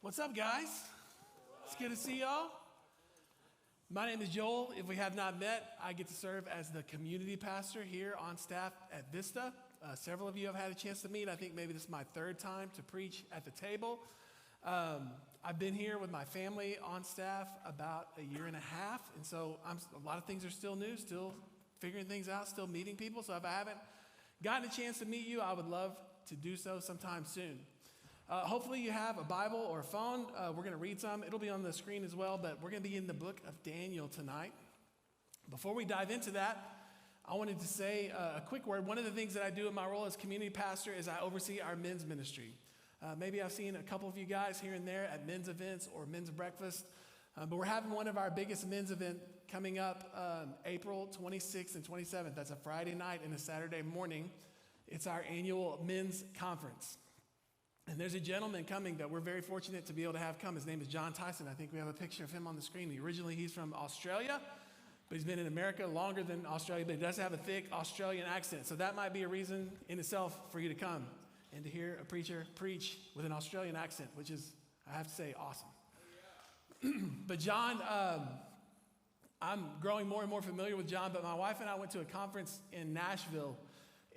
What's up, guys? It's good to see y'all. My name is Joel. If we have not met, I get to serve as the community pastor here on staff at Vista. Several of you have had a chance to meet. I think maybe this is my third time to preach at the table. I've been here with my family on staff about a year and a half, and so a lot of things are still new, still figuring things out, still meeting people. So if I haven't gotten a chance to meet you, I would love to do so sometime soon. Hopefully you have a Bible or a phone. We're going to read some. It'll be on the screen as well, but we're going to be in the book of Daniel tonight. Before we dive into that, I wanted to say a quick word. One of the things that I do in my role as community pastor is I oversee our men's ministry. Maybe I've seen a couple of you guys here and there at men's events or men's breakfast, but we're having one of our biggest men's event coming up April 26th and 27th. That's a Friday night and a Saturday morning. It's our annual men's conference. And there's a gentleman coming that we're very fortunate to be able to have come. His name is John Tyson. I think we have a picture of him on the screen. He's from Australia, but he's been in America longer than Australia, but he does have a thick Australian accent. So that might be a reason in itself for you to come and to hear a preacher preach with an Australian accent, which is, I have to say, awesome. But John, I'm growing more and more familiar with John, but my wife and I went to a conference in Nashville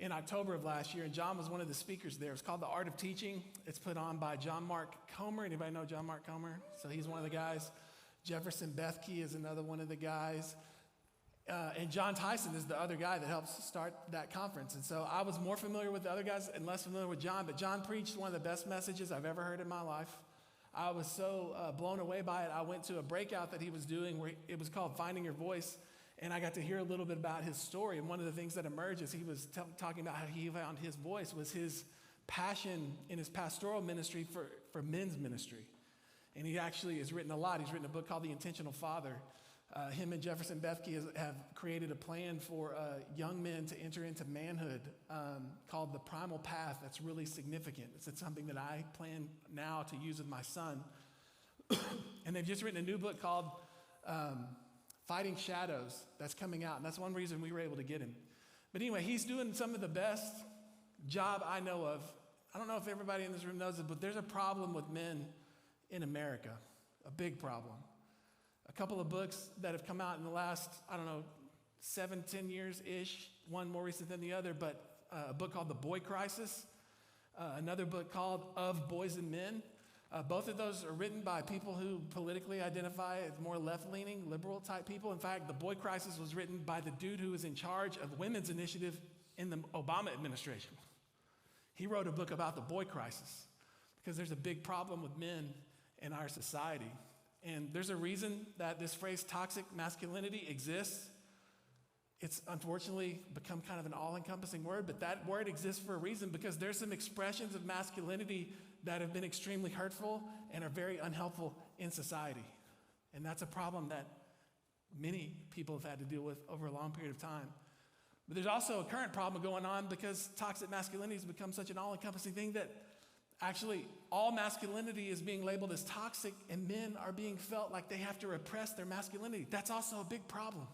in October of last year, and John was one of the speakers there. It's called The Art of Teaching. It's put on by John Mark Comer. Anybody know John Mark Comer? So he's one of the guys. Jefferson Bethke is another one of the guys. And John Tyson is the other guy that helps start that conference. And so I was more familiar with the other guys and less familiar with John, but John preached one of the best messages I've ever heard in my life. I was so blown away by it. I went to a breakout that he was doing where it was called Finding Your Voice. And I got to hear a little bit about his story. And one of the things that emerged as he was talking about how he found his voice was his passion in his pastoral ministry for men's ministry. And he actually has written a lot. He's written a book called The Intentional Father. Him and Jefferson Bethke have created a plan for young men to enter into manhood called the Primal Path. That's really significant. It's something that I plan now to use with my son. And they've just written a new book called Fighting Shadows that's coming out, and that's one reason we were able to get him. But anyway, he's doing some of the best job I know of. I don't know if everybody in this room knows it, but there's a problem with men in America, a big problem. A couple of books that have come out in the last, 7-10 years-ish, one more recent than the other, but a book called The Boy Crisis, another book called Of Boys and Men. Both of those are written by people who politically identify as more left-leaning, liberal-type people. In fact, The Boy Crisis was written by the dude who was in charge of women's initiative in the Obama administration. He wrote a book about the boy crisis because there's a big problem with men in our society. And there's a reason that this phrase toxic masculinity exists. It's unfortunately become kind of an all-encompassing word, but that word exists for a reason because there's some expressions of masculinity that have been extremely hurtful and are very unhelpful in society. And that's a problem that many people have had to deal with over a long period of time. But there's also a current problem going on because toxic masculinity has become such an all-encompassing thing that actually all masculinity is being labeled as toxic and men are being felt like they have to repress their masculinity. That's also a big problem.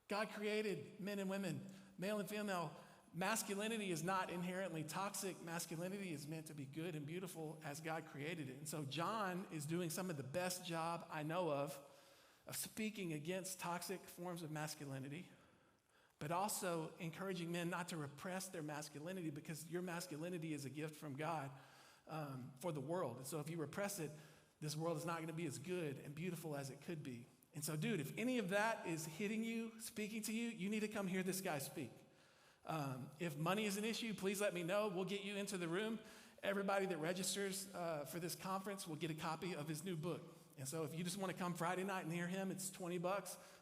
God created men and women, male and female. Masculinity is not inherently toxic. Masculinity is meant to be good and beautiful as God created it. And so John is doing some of the best job I know of speaking against toxic forms of masculinity, but also encouraging men not to repress their masculinity because your masculinity is a gift from God for the world. And so if you repress it, this world is not going to be as good and beautiful as it could be. And so, dude, if any of that is hitting you, speaking to you, you need to come hear this guy speak. If money is an issue, please let me know. We'll get you into the room. Everybody that registers for this conference will get a copy of his new book. And so if you just want to come Friday night and hear him, it's $20.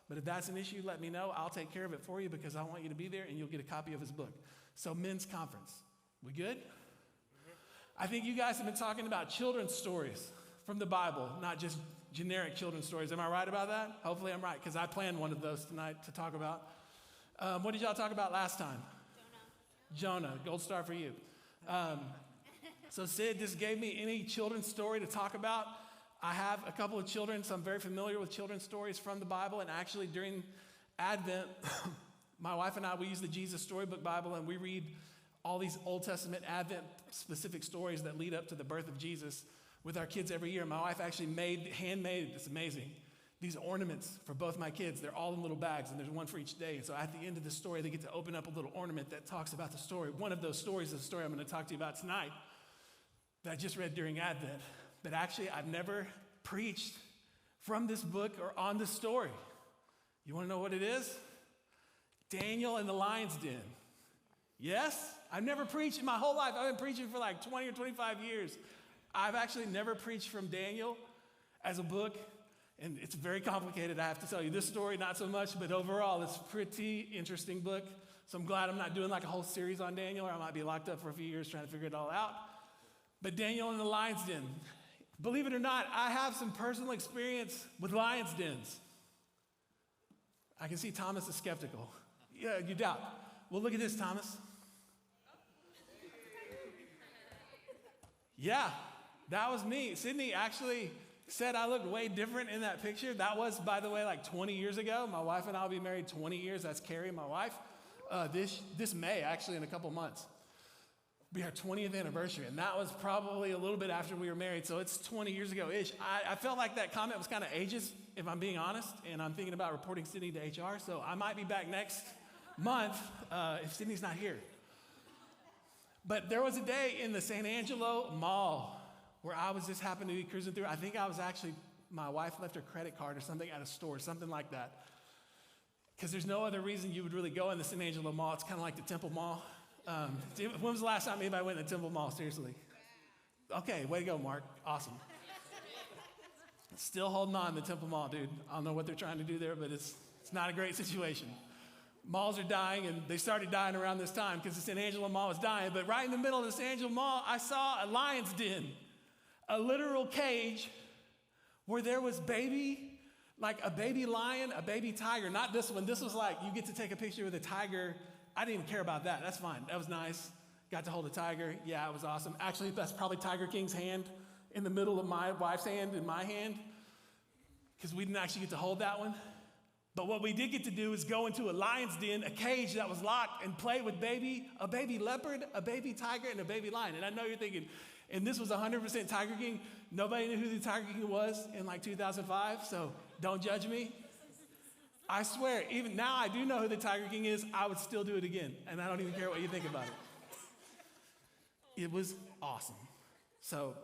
But if that's an issue, let me know. I'll take care of it for you because I want you to be there and you'll get a copy of his book. So men's conference. We good? I think you guys have been talking about children's stories from the Bible, not just generic children's stories. Am I right about that? Hopefully I'm right because I planned one of those tonight to talk about. What did y'all talk about last time? Jonah. Gold star for you. So Sid just gave me any children's story to talk about. I have a couple of children, so I'm very familiar with children's stories from the Bible. And actually during Advent, my wife and I, we use the Jesus Storybook Bible, and we read all these Old Testament Advent specific stories that lead up to the birth of Jesus. with our kids every year. My wife actually handmade, it's amazing, these ornaments for both my kids. They're all in little bags, and there's one for each day. And so at the end of the story, they get to open up a little ornament that talks about the story. One of those stories is the story I'm going to talk to you about tonight that I just read during Advent. But actually, I've never preached from this book or on this story. You want to know what it is? Daniel and the lion's den. Yes? I've never preached in my whole life. I've been preaching for like 20 or 25 years. I've actually never preached from Daniel as a book, and it's very complicated, I have to tell you. This story, not so much, but overall, it's a pretty interesting book. So I'm glad I'm not doing like a whole series on Daniel, or I might be locked up for a few years trying to figure it all out. But Daniel and the lion's den. Believe it or not, I have some personal experience with lion's dens. I can see Thomas is skeptical. Yeah, you doubt. Well, look at this, Thomas. Yeah, that was me. Sydney actually said I looked way different in that picture. That was, by the way, like 20 years ago. My wife and I will be married 20 years. That's Carrie, my wife. This May, actually, in a couple months, be our 20th anniversary. And that was probably a little bit after we were married. So it's 20 years ago-ish. I felt like that comment was kind of ageist, if I'm being honest. And I'm thinking about reporting Sydney to HR. So I might be back next month if Sydney's not here. But there was a day in the San Angelo Mall where I was just happened to be cruising through. I think I was actually, my wife left her credit card or something at a store, something like that. Because there's no other reason you would really go in the San Angelo Mall. It's kind of like the Temple Mall. When was the last time anybody went to the Temple Mall? Seriously. Okay, way to go, Mark. Awesome. Still holding on to the Temple Mall, dude. I don't know what they're trying to do there, but it's not a great situation. Malls are dying, and they started dying around this time because the San Angelo Mall was dying. But right in the middle of the San Angelo Mall, I saw a lion's den, a literal cage where there was a baby lion, a baby tiger. Not this one. This was like you get to take a picture with a tiger. I didn't even care about that. That's fine. That was nice. Got to hold a tiger. Yeah, it was awesome. Actually, that's probably Tiger King's hand in the middle of my wife's hand and my hand because we didn't actually get to hold that one. But what we did get to do is go into a lion's den, a cage that was locked, and play with a baby leopard, a baby tiger, and a baby lion. And I know you're thinking, and this was 100% Tiger King. Nobody knew who the Tiger King was in like 2005, so don't judge me. I swear, even now I do know who the Tiger King is. I would still do it again, and I don't even care what you think about it. It was awesome. So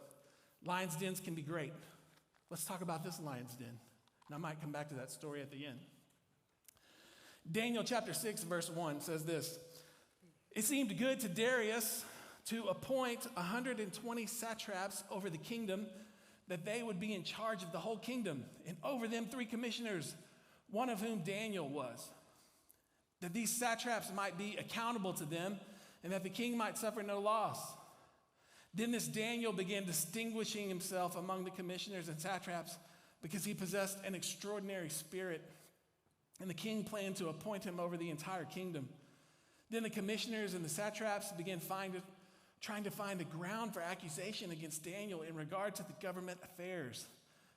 lion's dens can be great. Let's talk about this lion's den. And I might come back to that story at the end. Daniel chapter 6, verse 1 says this. It seemed good to Darius to appoint 120 satraps over the kingdom, that they would be in charge of the whole kingdom, and over them 3 commissioners, one of whom Daniel was, that these satraps might be accountable to them, and that the king might suffer no loss. Then this Daniel began distinguishing himself among the commissioners and satraps because he possessed an extraordinary spirit, and the king planned to appoint him over the entire kingdom. Then the commissioners and the satraps began trying to find a ground for accusation against Daniel in regard to the government affairs.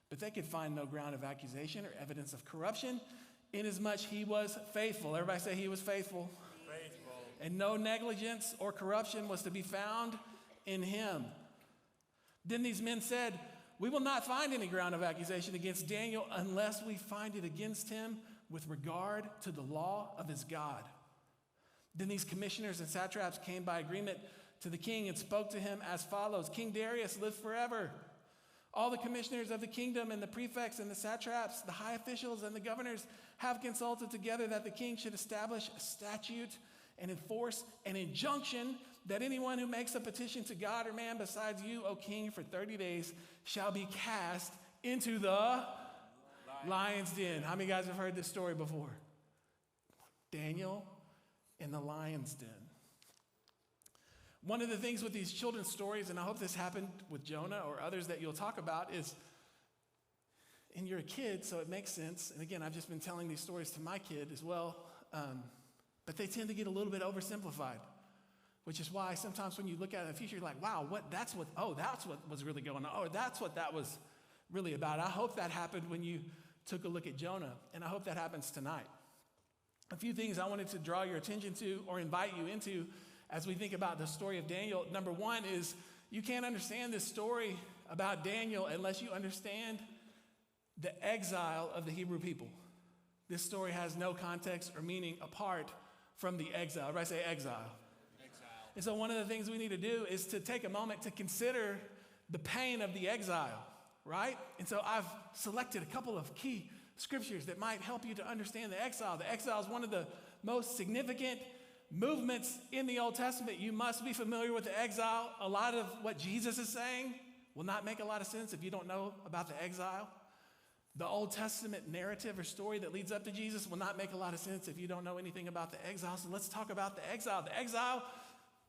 But they could find no ground of accusation or evidence of corruption, inasmuch he was faithful. Everybody say he was faithful. Faithful. And no negligence or corruption was to be found in him. Then these men said, we will not find any ground of accusation against Daniel unless we find it against him with regard to the law of his God. Then these commissioners and satraps came by agreement to the king and spoke to him as follows. King Darius, live forever. All the commissioners of the kingdom and the prefects and the satraps, the high officials and the governors have consulted together that the king should establish a statute and enforce an injunction that anyone who makes a petition to God or man besides you, O king, for 30 days shall be cast into the lion's den. How many guys have heard this story before? Daniel in the lion's den. One of the things with these children's stories, and I hope this happened with Jonah or others that you'll talk about, is, and you're a kid, so it makes sense. And again, I've just been telling these stories to my kid as well, but they tend to get a little bit oversimplified, which is why sometimes when you look at it in the future, you're like, wow, that's what was really going on, or that's what that was really about. I hope that happened when you took a look at Jonah, and I hope that happens tonight. A few things I wanted to draw your attention to or invite you into as we think about the story of Daniel. Number one is you can't understand this story about Daniel unless you understand the exile of the Hebrew people. This story has no context or meaning apart from the exile. Everybody say exile. And so one of the things we need to do is to take a moment to consider the pain of the exile, right? And so I've selected a couple of key scriptures that might help you to understand the exile. The exile is one of the most significant movements in the Old Testament. You must be familiar with the exile. A lot of what Jesus is saying will not make a lot of sense if you don't know about the exile. The Old Testament narrative or story that leads up to Jesus will not make a lot of sense if you don't know anything about the exile. So let's talk about the exile. The exile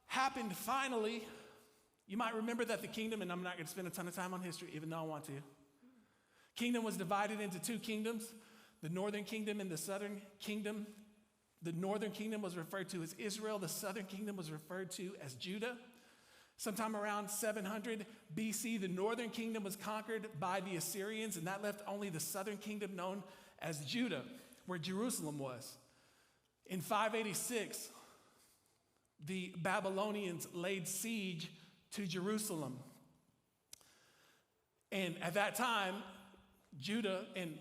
happened finally. You might remember that the kingdom, and I'm not going to spend a ton of time on history, even though I want to. Kingdom was divided into two kingdoms, the northern kingdom and the southern kingdom. The northern kingdom was referred to as Israel. The southern kingdom was referred to as Judah. Sometime around 700 BC, the northern kingdom was conquered by the Assyrians, and that left only the southern kingdom known as Judah, where Jerusalem was. In 586, the Babylonians laid siege to Jerusalem. And at that time, Judah and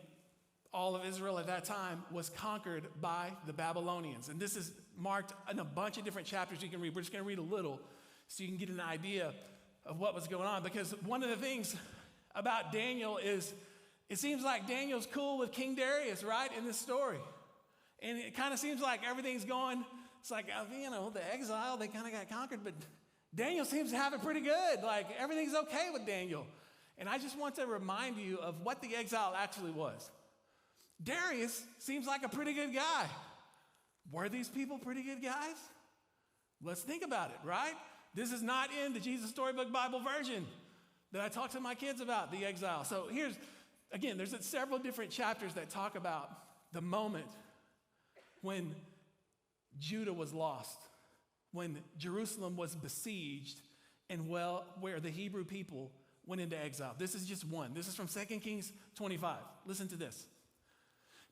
all of Israel at that time was conquered by the Babylonians. And this is marked in a bunch of different chapters you can read. We're just going to read a little so you can get an idea of what was going on. Because one of the things about Daniel is it seems like Daniel's cool with King Darius, right, in this story. And it kind of seems like everything's going, it's like, the exile, they kind of got conquered, but Daniel seems to have it pretty good. Like, everything's okay with Daniel. And I just want to remind you of what the exile actually was. Darius seems like a pretty good guy. Were these people pretty good guys? Let's think about it, right? This is not in the Jesus Storybook Bible version that I talk to my kids about, the exile. So there's several different chapters that talk about the moment when Judah was lost, when Jerusalem was besieged, and where the Hebrew people went into exile. This is just one. This is from 2 Kings 25. Listen to this.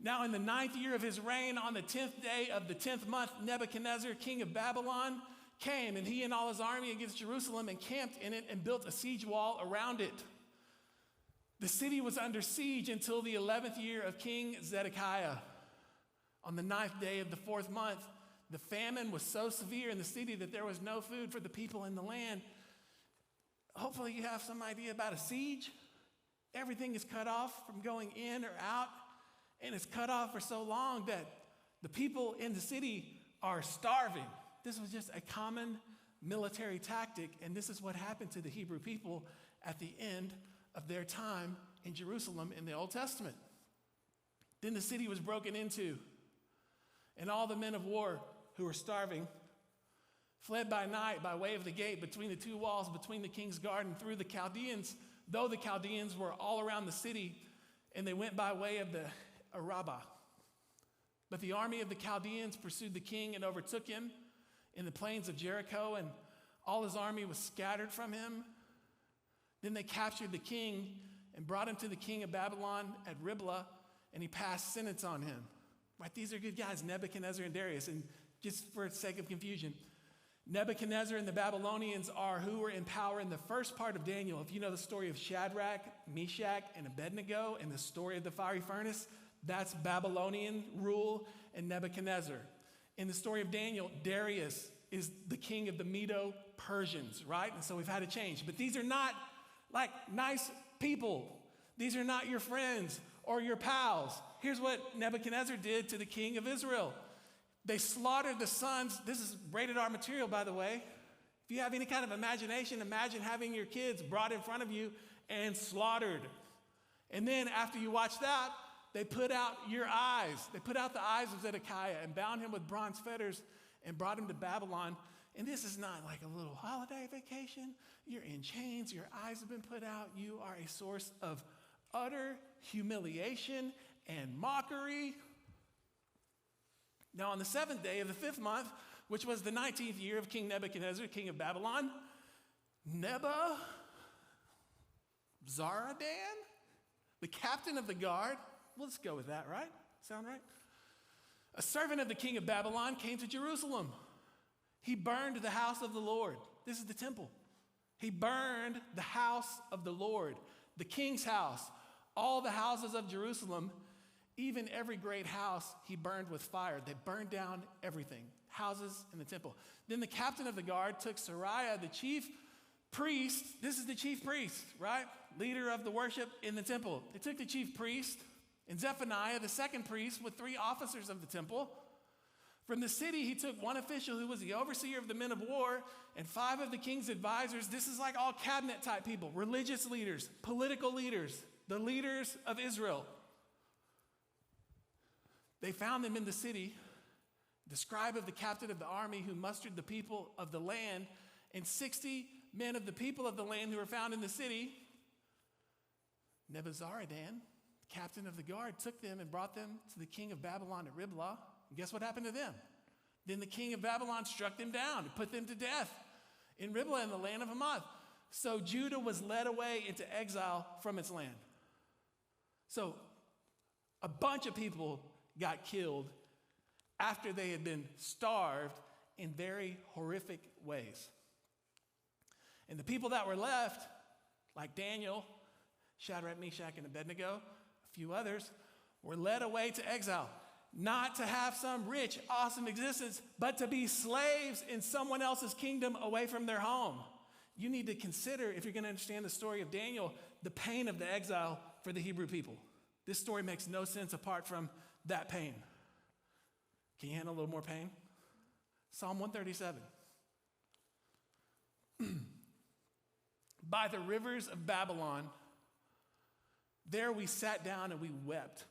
Now in the 9th year of his reign, on the 10th day of the 10th month, Nebuchadnezzar, king of Babylon, came, and he and all his army against Jerusalem encamped in it and built a siege wall around it. The city was under siege until the 11th year of King Zedekiah. On the 9th day of the 4th month, the famine was so severe in the city that there was no food for the people in the land. Hopefully you have some idea about a siege. Everything is cut off from going in or out, and it's cut off for so long that the people in the city are starving. This was just a common military tactic, and this is what happened to the Hebrew people at the end of their time in Jerusalem in the Old Testament. Then the city was broken into, and all the men of war who were starving fled by night by way of the gate between the two walls, between the king's garden, through the Chaldeans, though the Chaldeans were all around the city, and they went by way of the Arabah. But the army of the Chaldeans pursued the king and overtook him in the plains of Jericho, and all his army was scattered from him. Then they captured the king and brought him to the king of Babylon at Riblah, and he passed sentence on him. Right? These are good guys, Nebuchadnezzar and Darius. And just for the sake of confusion, Nebuchadnezzar and the Babylonians are who were in power in the first part of Daniel. If you know the story of Shadrach, Meshach, and Abednego and the story of the fiery furnace, that's Babylonian rule and Nebuchadnezzar. In the story of Daniel, Darius is the king of the Medo-Persians, right? And so we've had a change. But these are not like nice people. These are not your friends or your pals. Here's what Nebuchadnezzar did to the king of Israel. They slaughtered the sons. This is rated R material, by the way. If you have any kind of imagination, imagine having your kids brought in front of you and slaughtered. And then after you watch that, they put out your eyes. They put out the eyes of Zedekiah and bound him with bronze fetters and brought him to Babylon. And this is not like a little holiday vacation. You're in chains. Your eyes have been put out. You are a source of utter humiliation and mockery. Now, on the 7th day of the 5th month, which was the 19th year of King Nebuchadnezzar, king of Babylon, Nebuzaradan, the captain of the guard, let's go with that, right? Sound right? A servant of the king of Babylon came to Jerusalem. He burned the house of the Lord. This is the temple. He burned the house of the Lord, the king's house, all the houses of Jerusalem, even every great house he burned with fire. They burned down everything, houses and the temple. Then the captain of the guard took Sariah, the chief priest. This is the chief priest, right? Leader of the worship in the temple. They took the chief priest and Zephaniah, the second priest, with 3 officers of the temple. From the city, he took one official who was the overseer of the men of war and 5 of the king's advisors. This is like all cabinet type people, religious leaders, political leaders, the leaders of Israel. They found them in the city, the scribe of the captain of the army who mustered the people of the land, and 60 men of the people of the land who were found in the city. Nebuzaradan, captain of the guard, took them and brought them to the king of Babylon at Riblah. And guess what happened to them? Then the king of Babylon struck them down and put them to death in Riblah in the land of Hamath. So Judah was led away into exile from its land. So a bunch of people got killed after they had been starved in very horrific ways. And the people that were left, like Daniel, Shadrach, Meshach, and Abednego, a few others, were led away to exile, not to have some rich, awesome existence, but to be slaves in someone else's kingdom away from their home. You need to consider, if you're going to understand the story of Daniel, the pain of the exile for the Hebrew people. This story makes no sense apart from that pain. Can you handle a little more pain? Psalm 137. By the rivers of Babylon, there we sat down and we wept.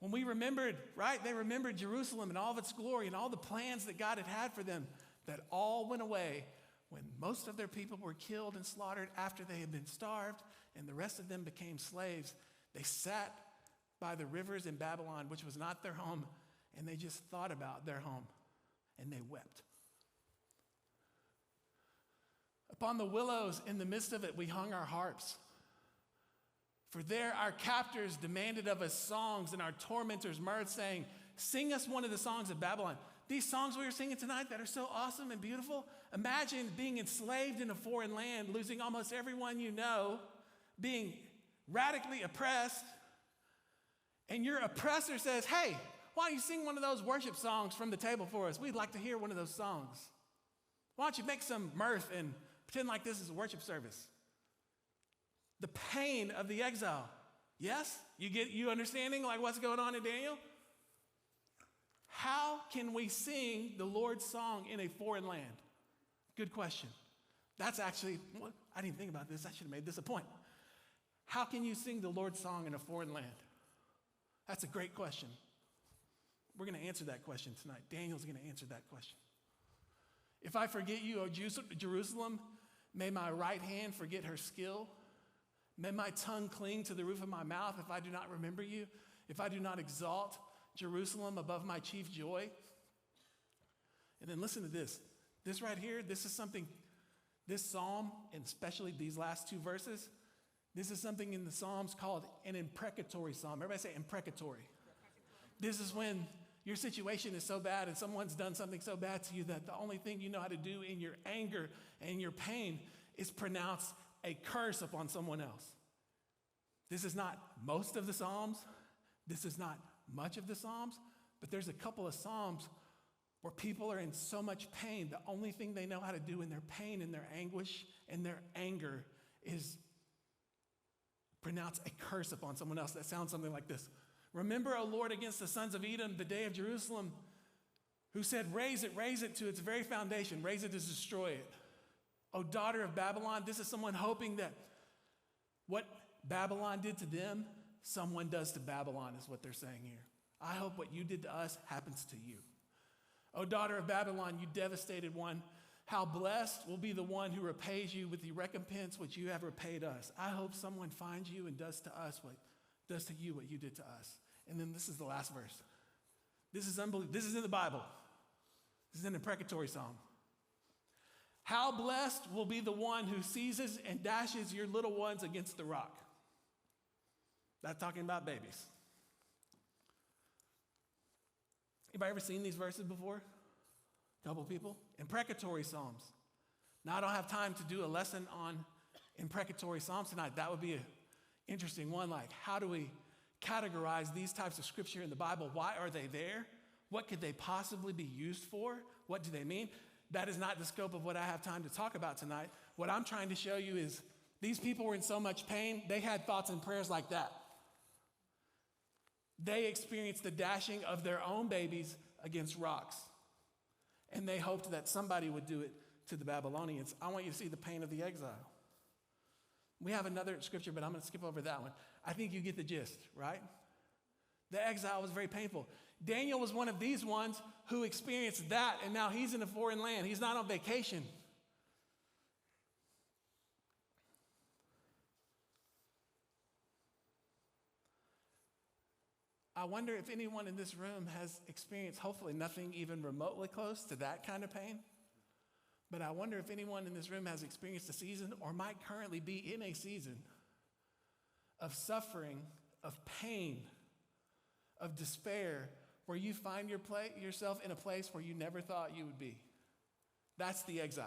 When we remembered, right, they remembered Jerusalem and all of its glory and all the plans that God had for them, that all went away when most of their people were killed and slaughtered after they had been starved, and the rest of them became slaves. They sat by the rivers in Babylon, which was not their home, and they just thought about their home, and they wept. Upon the willows in the midst of it, we hung our harps. For there our captors demanded of us songs, and our tormentors mirth, saying, sing us one of the songs of Babylon. These songs we are singing tonight that are so awesome and beautiful, imagine being enslaved in a foreign land, losing almost everyone you know, being radically oppressed, and your oppressor says, hey, why don't you sing one of those worship songs from the table for us? We'd like to hear one of those songs. Why don't you make some mirth and pretend like this is a worship service? The pain of the exile. Yes? You understanding like what's going on in Daniel? How can we sing the Lord's song in a foreign land? Good question. That's actually, I didn't think about this. I should have made this a point. How can you sing the Lord's song in a foreign land? That's a great question. We're going to answer that question tonight. Daniel's going to answer that question. If I forget you, O Jerusalem, may my right hand forget her skill. May my tongue cling to the roof of my mouth if I do not remember you, if I do not exalt Jerusalem above my chief joy. And then listen to this. This right here, this is something, this psalm, and especially these last 2 verses, this is something in the Psalms called an imprecatory psalm. Everybody say imprecatory. This is when your situation is so bad and someone's done something so bad to you that the only thing you know how to do in your anger and your pain is pronounce a curse upon someone else. This is not most of the Psalms. This is not much of the Psalms, but there's a couple of Psalms where people are in so much pain. The only thing they know how to do in their pain and their anguish and their anger is pronounce a curse upon someone else. That sounds something like this. Remember, O Lord, against the sons of Edom, the day of Jerusalem, who said, raise it to its very foundation. Raise it to destroy it. O daughter of Babylon, this is someone hoping that what Babylon did to them, someone does to Babylon, is what they're saying here. I hope what you did to us happens to you. O daughter of Babylon, you devastated one, how blessed will be the one who repays you with the recompense which you have repaid us. I hope someone finds you and does to you what you did to us. And then this is the last verse. This is unbelievable. This is in the Bible. This is an imprecatory psalm. How blessed will be the one who seizes and dashes your little ones against the rock. That's talking about babies. Anybody ever seen these verses before? A couple people? Imprecatory psalms. Now, I don't have time to do a lesson on imprecatory Psalms tonight. That would be an interesting one. Like, how do we categorize these types of scripture in the Bible? Why are they there? What could they possibly be used for? What do they mean? That is not the scope of what I have time to talk about tonight. What I'm trying to show you is these people were in so much pain, they had thoughts and prayers like that. They experienced the dashing of their own babies against rocks. And they hoped that somebody would do it to the Babylonians. I want you to see the pain of the exile. We have another scripture, but I'm going to skip over that one. I think you get the gist, right? The exile was very painful. Daniel was one of these ones who experienced that, and now he's in a foreign land. He's not on vacation. I wonder if anyone in this room has experienced, hopefully nothing even remotely close to that kind of pain, but I wonder if anyone in this room has experienced a season or might currently be in a season of suffering, of pain, of despair, where you find yourself in a place where you never thought you would be. That's the exile.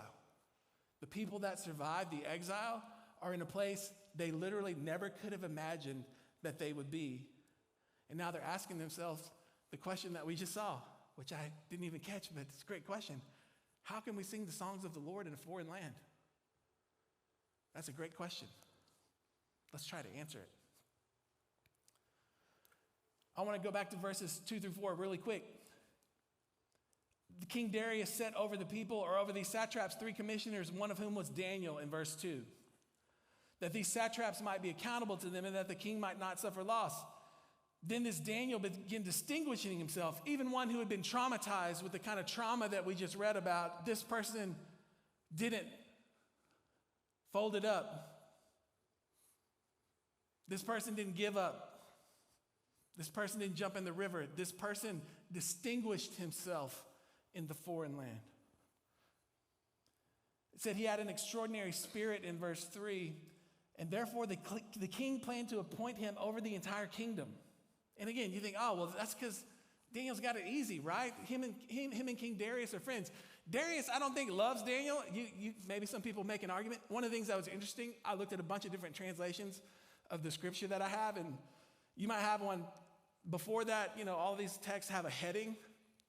The people that survived the exile are in a place they literally never could have imagined that they would be. And now they're asking themselves the question that we just saw, which I didn't even catch, but it's a great question. How can we sing the songs of the Lord in a foreign land? That's a great question. Let's try to answer it. I want to go back to verses 2 through 4 really quick. The King Darius set over the people, or over these satraps, 3 commissioners, one of whom was Daniel in verse 2. That these satraps might be accountable to them and that the king might not suffer loss. Then this Daniel began distinguishing himself, even one who had been traumatized with the kind of trauma that we just read about. This person didn't fold it up. This person didn't give up. This person didn't jump in the river. This person distinguished himself in the foreign land. It said he had an extraordinary spirit in verse 3, and therefore the king planned to appoint him over the entire kingdom. And again, you think, oh, well, that's because Daniel's got it easy, right? Him and King Darius are friends. Darius, I don't think loves Daniel. Maybe some people make an argument. One of the things that was interesting, I looked at a bunch of different translations of the scripture that I have, and you might have one before that. All these texts have a heading.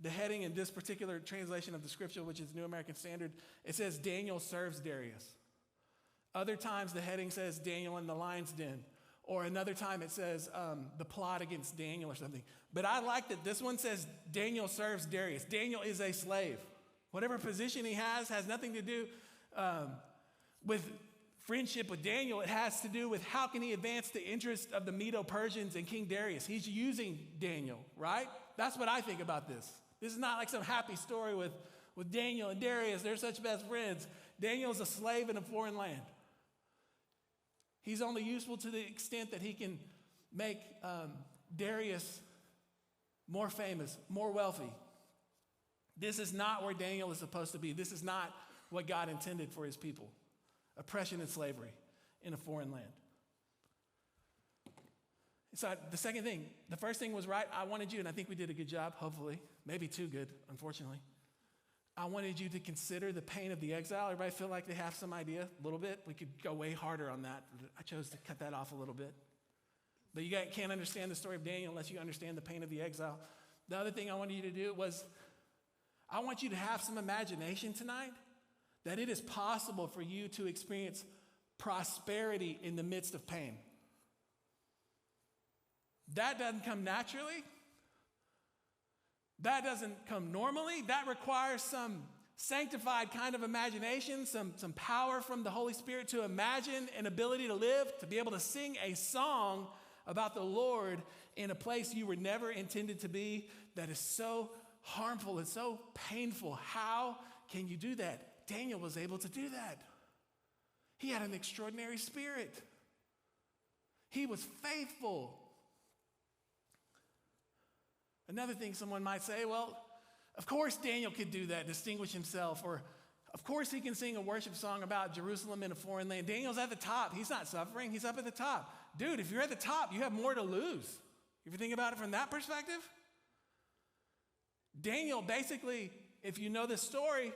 The heading in this particular translation of the scripture, which is New American Standard, it says Daniel serves Darius. Other times the heading says Daniel in the lion's den. Or another time it says the plot against Daniel or something. But I like that this one says Daniel serves Darius. Daniel is a slave. Whatever position he has nothing to do with friendship with Daniel. It has to do with how can he advance the interests of the Medo-Persians and King Darius. He's using Daniel, right? That's what I think about this. This is not like some happy story with Daniel and Darius. They're such best friends. Daniel's a slave in a foreign land. He's only useful to the extent that he can make Darius more famous, more wealthy. This is not where Daniel is supposed to be. This is not what God intended for his people. Oppression and slavery in a foreign land. So the second thing, the first thing was right. I wanted you, and I think we did a good job, hopefully. Maybe too good, unfortunately. I wanted you to consider the pain of the exile. Everybody feel like they have some idea a little bit? We could go way harder on that. I chose to cut that off a little bit. But you can't understand the story of Daniel unless you understand the pain of the exile. The other thing I wanted you to do was, I want you to have some imagination tonight that it is possible for you to experience prosperity in the midst of pain. That doesn't come naturally. That doesn't come normally. That requires some sanctified kind of imagination, some power from the Holy Spirit to imagine an ability to live, to be able to sing a song about the Lord in a place you were never intended to be, that is so harmful and so painful. How can you do that? Daniel was able to do that. He had an extraordinary spirit. He was faithful. Another thing someone might say, well, of course Daniel could do that, distinguish himself, or of course he can sing a worship song about Jerusalem in a foreign land. Daniel's at the top. He's not suffering. He's up at the top. Dude, if you're at the top, you have more to lose. If you think about it from that perspective, Daniel basically, if you know this story,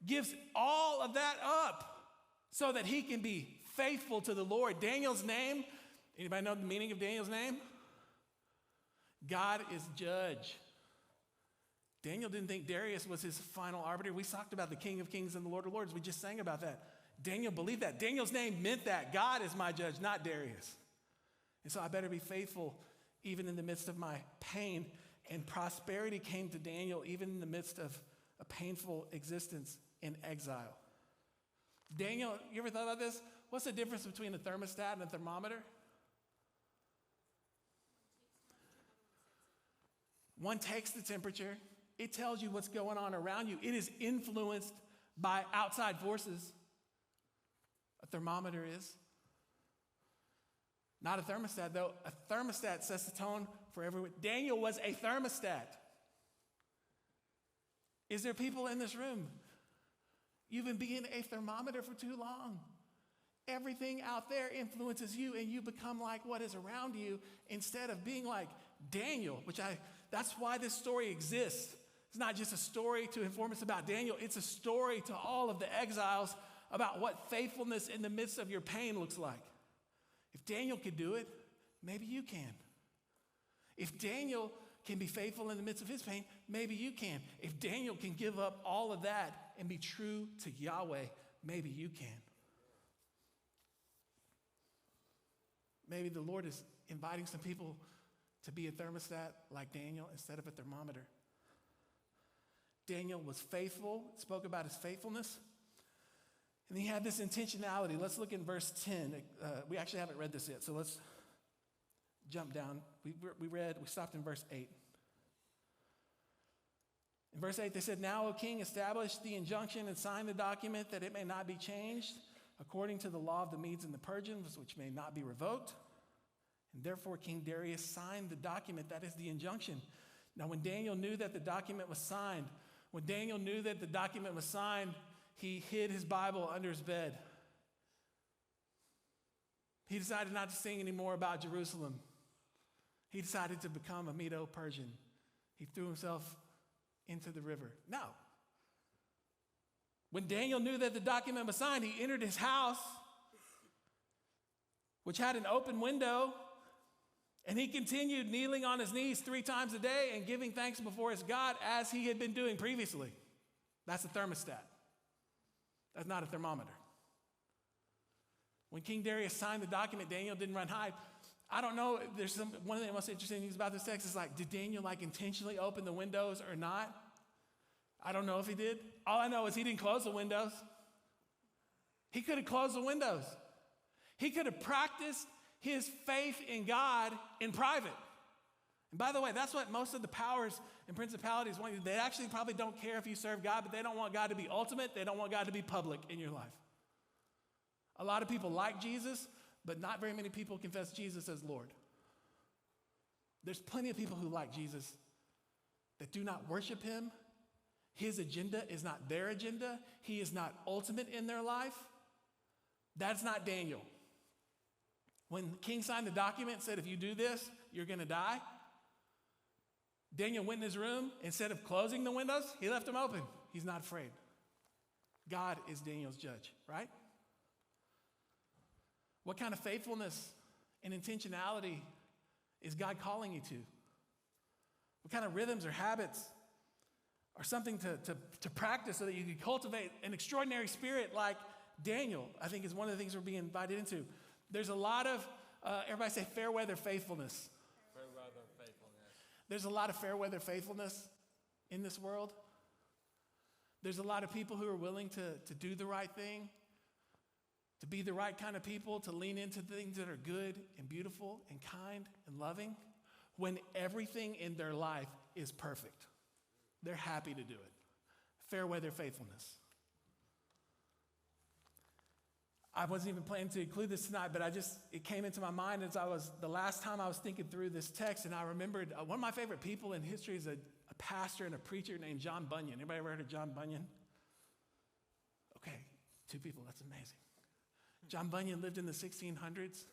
gives all of that up so that he can be faithful to the Lord. Daniel's name, anybody know the meaning of Daniel's name? God is judge. Daniel didn't think Darius was his final arbiter. We talked about the King of Kings and the Lord of Lords. We just sang about that. Daniel believed that. Daniel's name meant that. God is my judge, not Darius. And so I better be faithful even in the midst of my pain. And prosperity came to Daniel even in the midst of a painful existence in exile. Daniel, you ever thought about this? What's the difference between a thermostat and a thermometer? One takes the temperature. It tells you what's going on around you. It is influenced by outside forces. A thermometer is. Not a thermostat, though. A thermostat sets the tone for everyone. Daniel was a thermostat. Is there people in this room? You've been being a thermometer for too long. Everything out there influences you, and you become like what is around you instead of being like Daniel, that's why this story exists. It's not just a story to inform us about Daniel. It's a story to all of the exiles about what faithfulness in the midst of your pain looks like. If Daniel could do it, maybe you can. If Daniel can be faithful in the midst of his pain, maybe you can. If Daniel can give up all of that and be true to Yahweh, maybe you can. Maybe the Lord is inviting some people to be a thermostat like Daniel instead of a thermometer. Daniel was faithful, spoke about his faithfulness, and he had this intentionality. Let's look in verse 10. We actually haven't read this yet, so let's jump down. We stopped in verse 8. In verse 8, they said, "Now, O king, establish the injunction and sign the document that it may not be changed according to the law of the Medes and the Persians, which may not be revoked." And therefore, King Darius signed the document, that is the injunction. Now, when Daniel knew that the document was signed, he hid his Bible under his bed. He decided not to sing anymore about Jerusalem. He decided to become a Medo-Persian. He threw himself into the river. Now, when Daniel knew that the document was signed, he entered his house, which had an open window, and he continued kneeling on his knees 3 times a day and giving thanks before his God as he had been doing previously. That's a thermostat. That's not a thermometer. When King Darius signed the document, Daniel didn't run hide. I don't know, one of the most interesting things about this text is did Daniel intentionally open the windows or not? I don't know if he did. All I know is he didn't close the windows. He could have closed the windows. He could have practiced his faith in God in private. And by the way, that's what most of the powers and principalities want you to do. They actually probably don't care if you serve God, but they don't want God to be ultimate. They don't want God to be public in your life. A lot of people like Jesus, but not very many people confess Jesus as Lord. There's plenty of people who like Jesus that do not worship him. His agenda is not their agenda. He is not ultimate in their life. That's not Daniel. When the king signed the document and said, if you do this, you're going to die, Daniel went in his room. Instead of closing the windows, he left them open. He's not afraid. God is Daniel's judge, right? What kind of faithfulness and intentionality is God calling you to? What kind of rhythms or habits are something to practice so that you can cultivate an extraordinary spirit like Daniel, I think is one of the things we're being invited into. There's a lot of, everybody say fair weather faithfulness. Fair weather faithfulness. There's a lot of fair weather faithfulness in this world. There's a lot of people who are willing to do the right thing, to be the right kind of people, to lean into things that are good and beautiful and kind and loving when everything in their life is perfect. They're happy to do it. Fair weather faithfulness. I wasn't even planning to include this tonight, but it came into my mind the last time I was thinking through this text, and I remembered one of my favorite people in history is a pastor and a preacher named John Bunyan. Anybody ever heard of John Bunyan? Okay, 2 people, that's amazing. John Bunyan lived in the 1600s.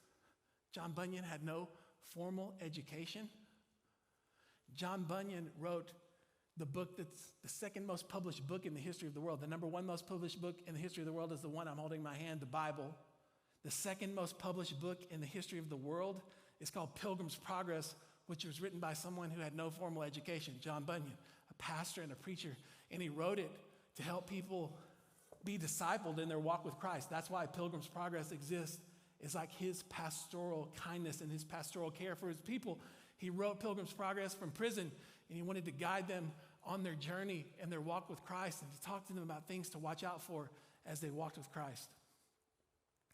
John Bunyan had no formal education. John Bunyan wrote the book that's the second most published book in the history of the world. The number one most published book in the history of the world is the one I'm holding in my hand, the Bible. The second most published book in the history of the world is called Pilgrim's Progress, which was written by someone who had no formal education, John Bunyan, a pastor and a preacher. And he wrote it to help people be discipled in their walk with Christ. That's why Pilgrim's Progress exists. It's like his pastoral kindness and his pastoral care for his people. He wrote Pilgrim's Progress from prison, and he wanted to guide them on their journey and their walk with Christ, and to talk to them about things to watch out for as they walked with Christ.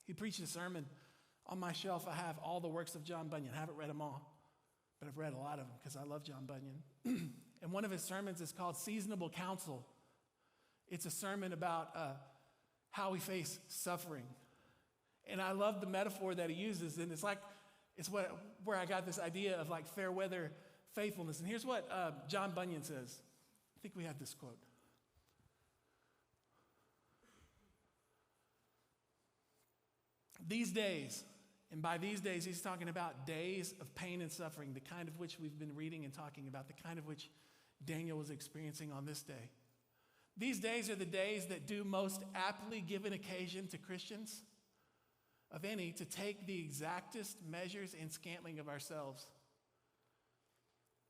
He preached a sermon. On my shelf, I have all the works of John Bunyan. I haven't read them all, but I've read a lot of them because I love John Bunyan. And one of his sermons is called Seasonable Counsel. It's a sermon about how we face suffering. And I love the metaphor that he uses, and where I got this idea of like fair weather faithfulness. And here's what John Bunyan says. I think we have this quote. These days, and by these days he's talking about days of pain and suffering, the kind of which we've been reading and talking about, the kind of which Daniel was experiencing on this day. These days are the days that do most aptly give an occasion to Christians, of any, to take the exactest measures and scantling of ourselves.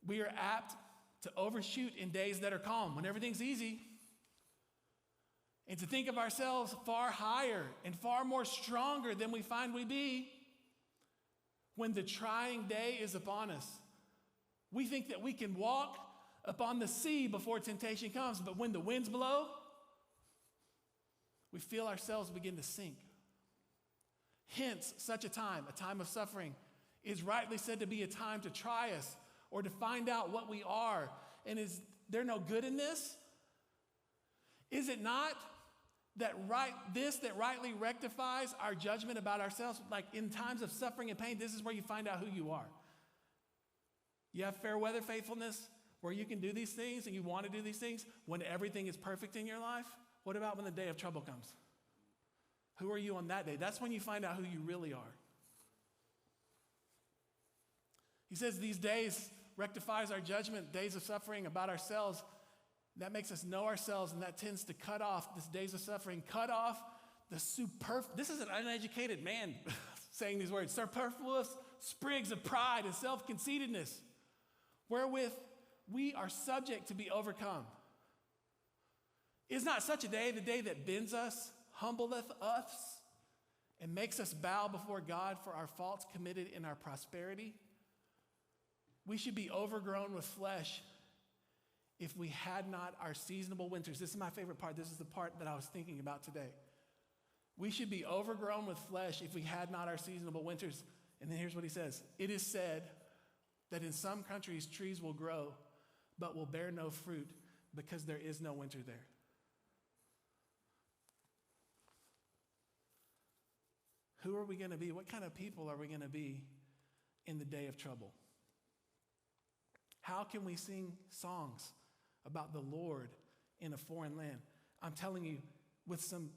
We are apt to overshoot in days that are calm, when everything's easy, and to think of ourselves far higher and far more stronger than we find we be when the trying day is upon us. We think that we can walk upon the sea before temptation comes, but when the winds blow, we feel ourselves begin to sink. Hence, such a time of suffering, is rightly said to be a time to try us or to find out what we are. And is there no good in this? Is it not that rightly rectifies our judgment about ourselves? Like in times of suffering and pain, this is where you find out who you are. You have fair weather faithfulness where you can do these things and you want to do these things when everything is perfect in your life. What about when the day of trouble comes? Who are you on that day? That's when you find out who you really are. He says these days rectifies our judgment, days of suffering about ourselves. That makes us know ourselves, and that tends to cut off, these days of suffering, cut off the this is an uneducated man saying these words, superfluous sprigs of pride and self-conceitedness, wherewith we are subject to be overcome. Is not such a day the day that bends us, humbleth us, and makes us bow before God for our faults committed in our prosperity? We should be overgrown with flesh if we had not our seasonable winters. This is my favorite part. This is the part that I was thinking about today. We should be overgrown with flesh if we had not our seasonable winters. And then here's what he says. It is said that in some countries trees will grow, but will bear no fruit because there is no winter there. Who are we going to be? What kind of people are we going to be in the day of trouble? How can we sing songs about the Lord in a foreign land? I'm telling you, with some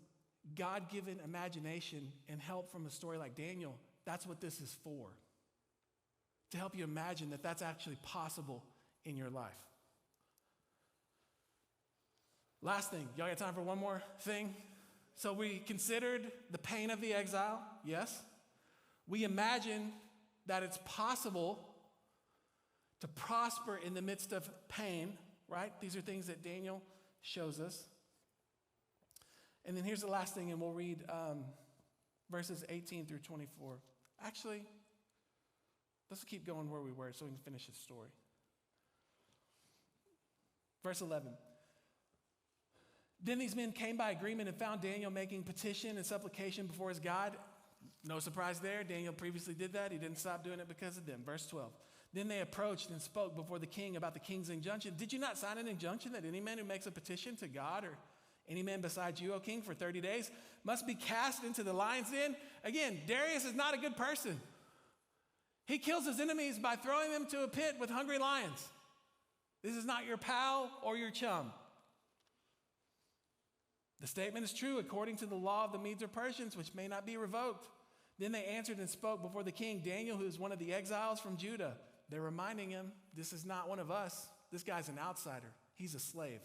God-given imagination and help from a story like Daniel, that's what this is for. To help you imagine that that's actually possible in your life. Last thing, y'all got time for one more thing? So we considered the pain of the exile, yes. We imagine that it's possible to prosper in the midst of pain, right? These are things that Daniel shows us. And then here's the last thing, and we'll read verses 18 through 24. Actually, let's keep going where we were so we can finish this story. Verse 11. Then these men came by agreement and found Daniel making petition and supplication before his God. No surprise there. Daniel previously did that. He didn't stop doing it because of them. Verse 12. Then they approached and spoke before the king about the king's injunction. Did you not sign an injunction that any man who makes a petition to God or any man besides you, O king, for 30 days must be cast into the lion's den? Again, Darius is not a good person. He kills his enemies by throwing them to a pit with hungry lions. This is not your pal or your chum. The statement is true according to the law of the Medes or Persians, which may not be revoked. Then they answered and spoke before the king, Daniel, who is one of the exiles from Judah. They're reminding him, this is not one of us. This guy's an outsider. He's a slave.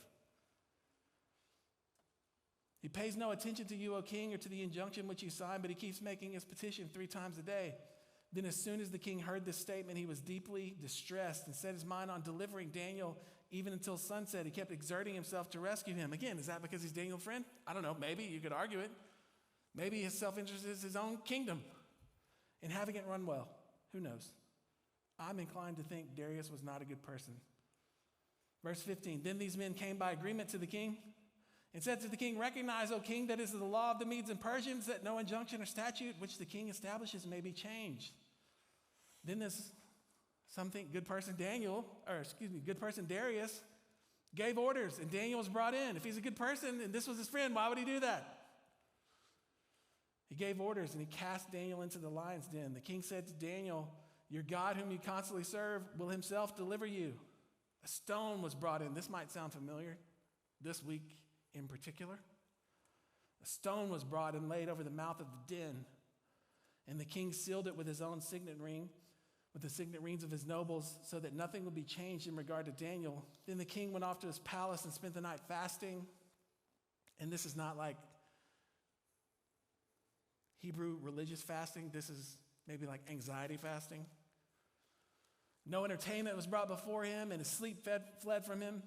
He pays no attention to you, O king, or to the injunction which you signed, but he keeps making his petition 3 times a day. Then as soon as the king heard this statement, he was deeply distressed and set his mind on delivering Daniel even until sunset. He kept exerting himself to rescue him. Again, is that because he's Daniel's friend? I don't know. Maybe you could argue it. Maybe his self-interest is his own kingdom and having it run well. Who knows? I'm inclined to think Darius was not a good person. Verse 15, then these men came by agreement to the king and said to the king, recognize, O king, that it is the law of the Medes and Persians that no injunction or statute which the king establishes may be changed. Then this good person Darius gave orders, and Daniel was brought in. If he's a good person and this was his friend, why would he do that? He gave orders, and he cast Daniel into the lion's den. The king said to Daniel, your God whom you constantly serve will himself deliver you. A stone was brought in. This might sound familiar, this week in particular. A stone was brought and laid over the mouth of the den, and the king sealed it with his own signet ring, with the signet rings of his nobles, so that nothing would be changed in regard to Daniel. Then the king went off to his palace and spent the night fasting. And this is not like Hebrew religious fasting. This is maybe like anxiety fasting. No entertainment was brought before him, and his sleep fled from him.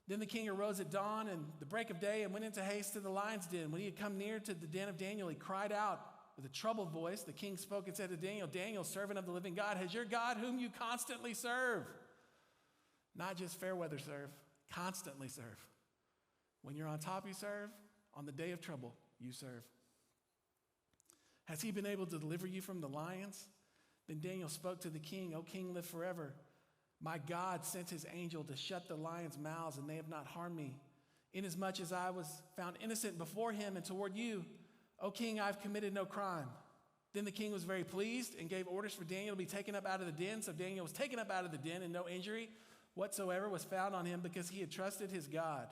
Then the king arose at dawn and the break of day and went into haste to the lion's den. When he had come near to the den of Daniel, he cried out with a troubled voice. The king spoke and said to Daniel, Daniel, servant of the living God, has your God whom you constantly serve, not just fair weather serve, constantly serve. When you're on top, you serve. On the day of trouble, you serve. Has he been able to deliver you from the lions? Then Daniel spoke to the king, O king, live forever. My God sent his angel to shut the lions' mouths, and they have not harmed me, inasmuch as I was found innocent before him and toward you. O king, I have committed no crime. Then the king was very pleased and gave orders for Daniel to be taken up out of the den. So Daniel was taken up out of the den, and no injury whatsoever was found on him, because he had trusted his God.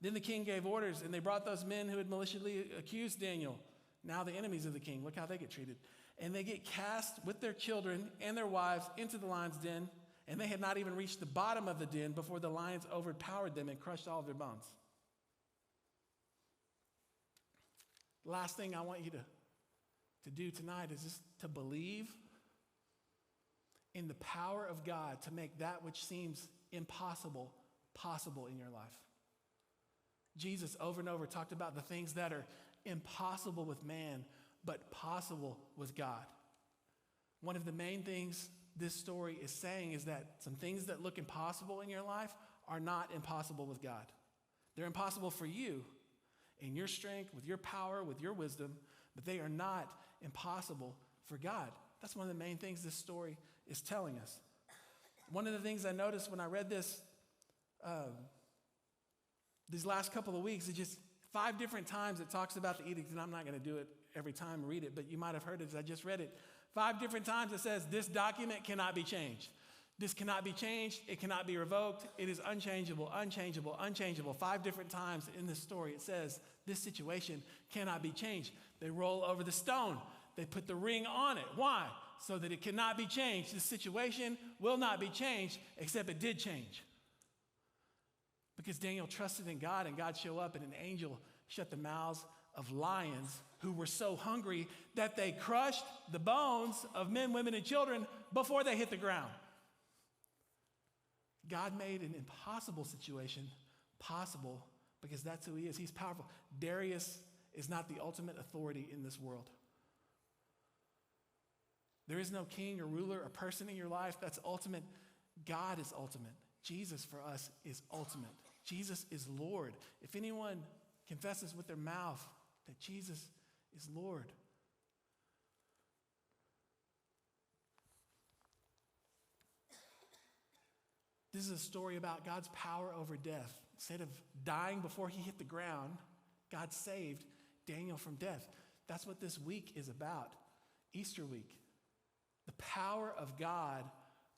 Then the king gave orders, and they brought those men who had maliciously accused Daniel, now the enemies of the king. Look how they get treated. And they get cast with their children and their wives into the lion's den, and they had not even reached the bottom of the den before the lions overpowered them and crushed all of their bones. Last thing I want you to do tonight is just to believe in the power of God to make that which seems impossible possible in your life. Jesus over and over talked about the things that are impossible with man, but possible with God. One of the main things this story is saying is that some things that look impossible in your life are not impossible with God. They're impossible for you in your strength, with your power, with your wisdom, but they are not impossible for God. That's one of the main things this story is telling us. One of the things I noticed when I read this these last couple of weeks is just 5 different times it talks about the edict, and I'm not going to do it every time I read it, but you might have heard it as I just read it. 5 different times it says this document cannot be changed. This cannot be changed. It cannot be revoked. It is unchangeable, unchangeable, unchangeable. 5 different times in this story it says this situation cannot be changed. They roll over the stone. They put the ring on it. Why? So that it cannot be changed. This situation will not be changed, except it did change. Because Daniel trusted in God, and God showed up, and an angel shut the mouths of lions who were so hungry that they crushed the bones of men, women, and children before they hit the ground. God made an impossible situation possible because that's who he is. He's powerful. Darius is not the ultimate authority in this world. There is no king or ruler or person in your life that's ultimate. God is ultimate. Jesus for us is ultimate. Jesus is Lord. If anyone confesses with their mouth that Jesus is Lord. This is a story about God's power over death. Instead of dying before he hit the ground, God saved Daniel from death. That's what this week is about, Easter week. The power of God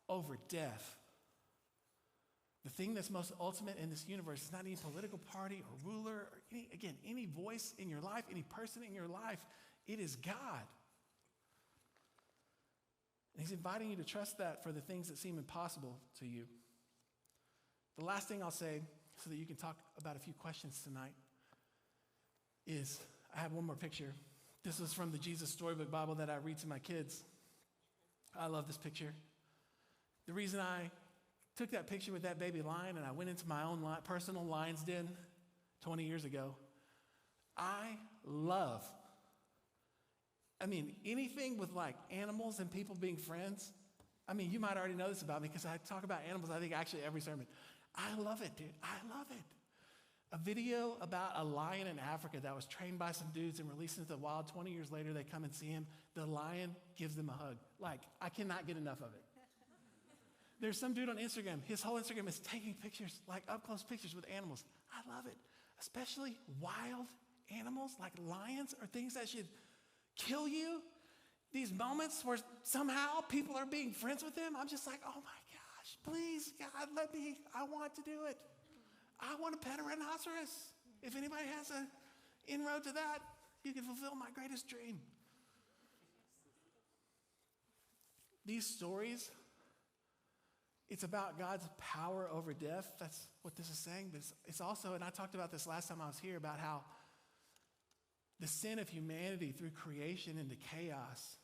over death. The thing that's most ultimate in this universe is not any political party or ruler or any voice in your life, any person in your life. It is God. And he's inviting you to trust that for the things that seem impossible to you. The last thing I'll say, so that you can talk about a few questions tonight, is I have one more picture. This is from the Jesus Storybook Bible that I read to my kids. I love this picture. The reason I took that picture with that baby lion and I went into my own personal lion's den 20 years ago, anything with like animals and people being friends. You might already know this about me because I talk about animals, I think, actually every sermon. I love it, dude. I love it. A video about a lion in Africa that was trained by some dudes and released into the wild. 20 years later, they come and see him. The lion gives them a hug. Like, I cannot get enough of it. There's some dude on Instagram. His whole Instagram is taking pictures, like up-close pictures with animals. I love it. Especially wild animals like lions or things that should kill you. These moments where somehow people are being friends with them. I'm just like, oh my gosh, please, God, I want to do it. I want to pet a rhinoceros. If anybody has an inroad to that, you can fulfill my greatest dream. These stories, it's about God's power over death. That's what this is saying. But it's also, and I talked about this last time I was here, about how the sin of humanity through creation into chaos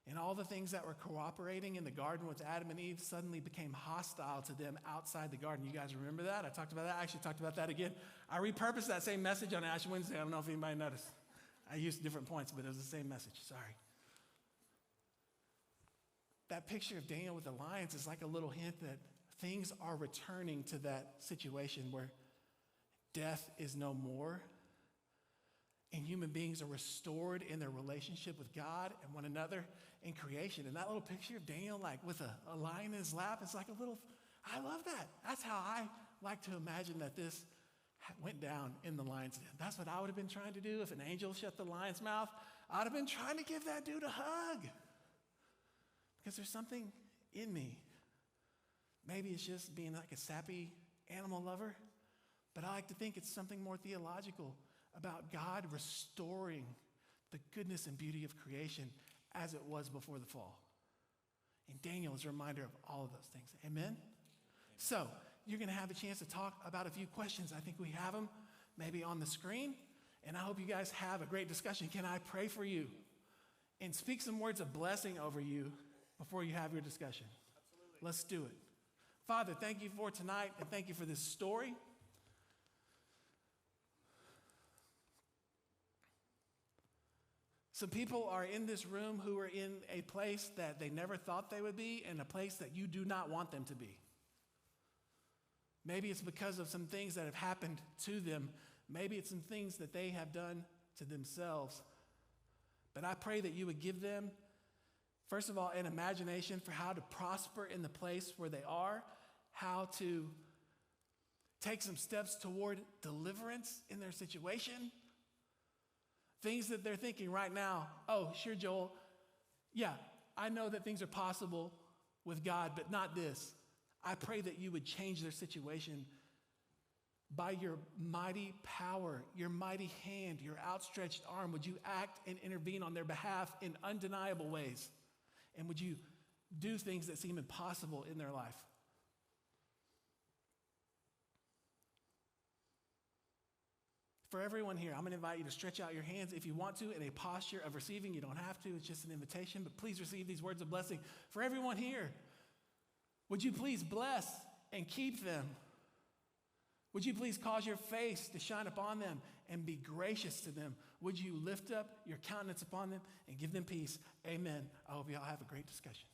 and all the things that were cooperating in the garden with Adam and Eve suddenly became hostile to them outside the garden. You guys remember that? I talked about that. I actually talked about that again. I repurposed that same message on Ash Wednesday. I don't know if anybody noticed. I used different points, but it was the same message. Sorry. That picture of Daniel with the lions is like a little hint that things are returning to that situation where death is no more. And human beings are restored in their relationship with God and one another in creation. And that little picture of Daniel, like with a lion in his lap, it's like a little, I love that. That's how I like to imagine that this went down in the lion's den. That's what I would have been trying to do if an angel shut the lion's mouth. I'd have been trying to give that dude a hug. Because there's something in me. Maybe it's just being like a sappy animal lover, but I like to think it's something more theological about God restoring the goodness and beauty of creation as it was before the fall. And Daniel is a reminder of all of those things. Amen? So, you're going to have a chance to talk about a few questions. I think we have them maybe on the screen. And I hope you guys have a great discussion. Can I pray for you and speak some words of blessing over you before you have your discussion? Absolutely. Let's do it. Father, thank you for tonight, and thank you for this story. Some people are in this room who are in a place that they never thought they would be, and a place that you do not want them to be. Maybe it's because of some things that have happened to them. Maybe it's some things that they have done to themselves. But I pray that you would give them, first of all, an imagination for how to prosper in the place where they are, how to take some steps toward deliverance in their situation. Things that they're thinking right now, oh, sure, Joel, yeah, I know that things are possible with God, but not this. I pray that you would change their situation by your mighty power, your mighty hand, your outstretched arm. Would you act and intervene on their behalf in undeniable ways? And would you do things that seem impossible in their life? For everyone here, I'm going to invite you to stretch out your hands if you want to in a posture of receiving. You don't have to. It's just an invitation, but please receive these words of blessing. For everyone here, would you please bless and keep them? Would you please cause your face to shine upon them and be gracious to them? Would you lift up your countenance upon them and give them peace? Amen. I hope you all have a great discussion.